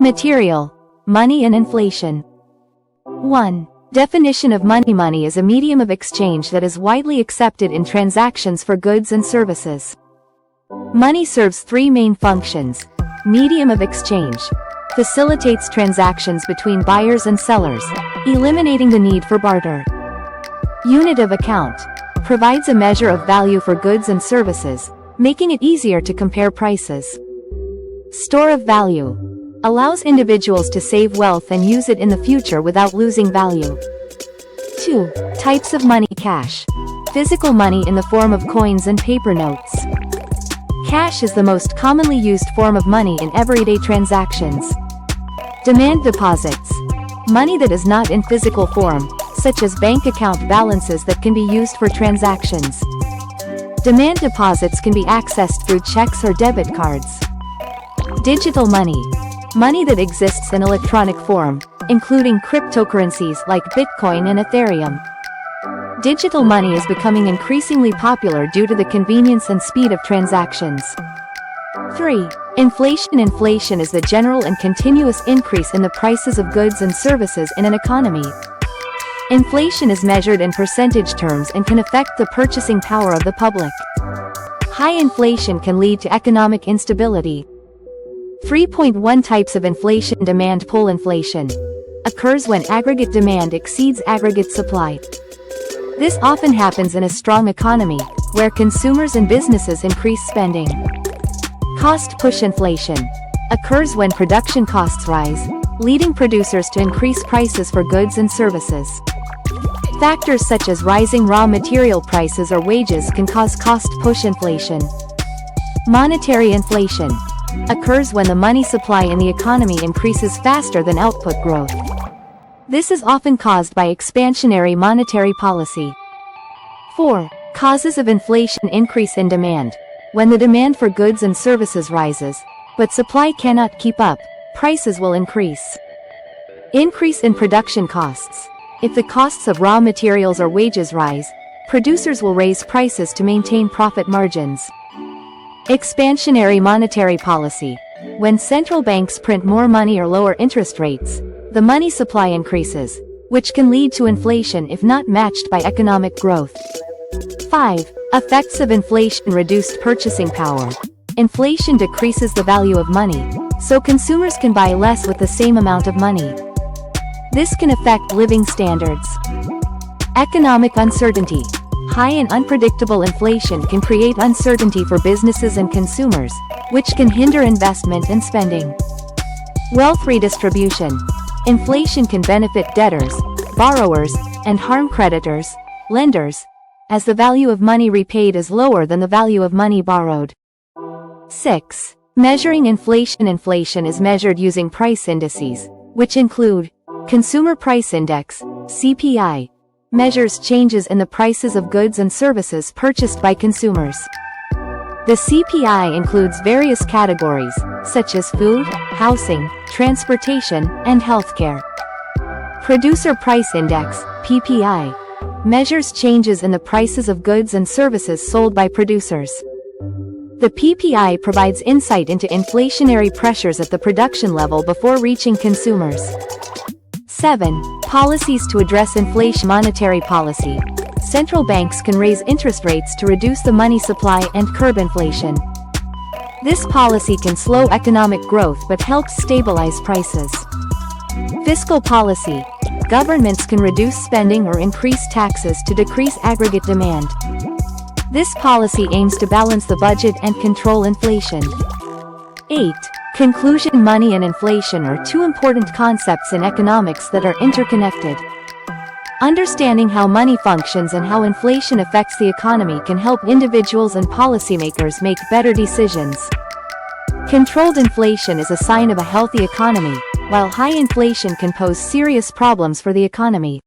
Material, money and inflation. 1. Definition of money. Money is a medium of exchange that is widely accepted in transactions for goods and services. Money serves three main functions. Medium of exchange. Facilitates transactions between buyers and sellers, eliminating the need for barter. Unit of account. Provides a measure of value for goods and services, making it easier to compare prices. Store of value. Allows individuals to save wealth and use it in the future without losing value. 2. Types of money. Cash. Physical money in the form of coins and paper notes. Cash is the most commonly used form of money in everyday transactions. Demand deposits. Money that is not in physical form, such as bank account balances that can be used for transactions. Demand deposits can be accessed through checks or debit cards. Digital money. Money that exists in electronic form, including cryptocurrencies like Bitcoin and Ethereum. Digital money is becoming increasingly popular due to the convenience and speed of transactions. 3. Inflation. Inflation is the general and continuous increase in the prices of goods and services in an economy. Inflation is measured in percentage terms and can affect the purchasing power of the public. High inflation can lead to economic instability. 3.1 Types of inflation. Demand pull. Inflation occurs when aggregate demand exceeds aggregate supply. This often happens in a strong economy, where consumers and businesses increase spending. Cost push. Inflation occurs when production costs rise, leading producers to increase prices for goods and services. Factors such as rising raw material prices or wages can cause cost push inflation. Monetary inflation occurs when the money supply in the economy increases faster than output growth. This is often caused by expansionary monetary policy. 4. Causes of inflation. Increase in demand. When the demand for goods and services rises, but supply cannot keep up, prices will increase. Increase in production costs. If the costs of raw materials or wages rise, producers will raise prices to maintain profit margins. Expansionary monetary policy. When central banks print more money or lower interest rates, the money supply increases, which can lead to inflation if not matched by economic growth. 5. Effects of inflation. Reduced purchasing power. Inflation decreases the value of money, so consumers can buy less with the same amount of money. This can affect living standards. Economic uncertainty. High and unpredictable inflation can create uncertainty for businesses and consumers, which can hinder investment and spending. Wealth redistribution. Inflation can benefit debtors, borrowers, and harm creditors, lenders, as the value of money repaid is lower than the value of money borrowed. 6. Measuring inflation. Inflation is measured using price indices, which include Consumer Price Index, CPI, measures changes in the prices of goods and services purchased by consumers. The CPI includes various categories, such as food, housing, transportation, and healthcare. Producer Price Index, PPI, measures changes in the prices of goods and services sold by producers. The PPI provides insight into inflationary pressures at the production level before reaching consumers. 7. Policies to address inflation. Monetary policy. Central banks can raise interest rates to reduce the money supply and curb inflation. This policy can slow economic growth but helps stabilize prices. Fiscal policy. Governments can reduce spending or increase taxes to decrease aggregate demand. This policy aims to balance the budget and control inflation. 8. Conclusion. Money and inflation are two important concepts in economics that are interconnected. Understanding how money functions and how inflation affects the economy can help individuals and policymakers make better decisions. Controlled inflation is a sign of a healthy economy, while high inflation can pose serious problems for the economy.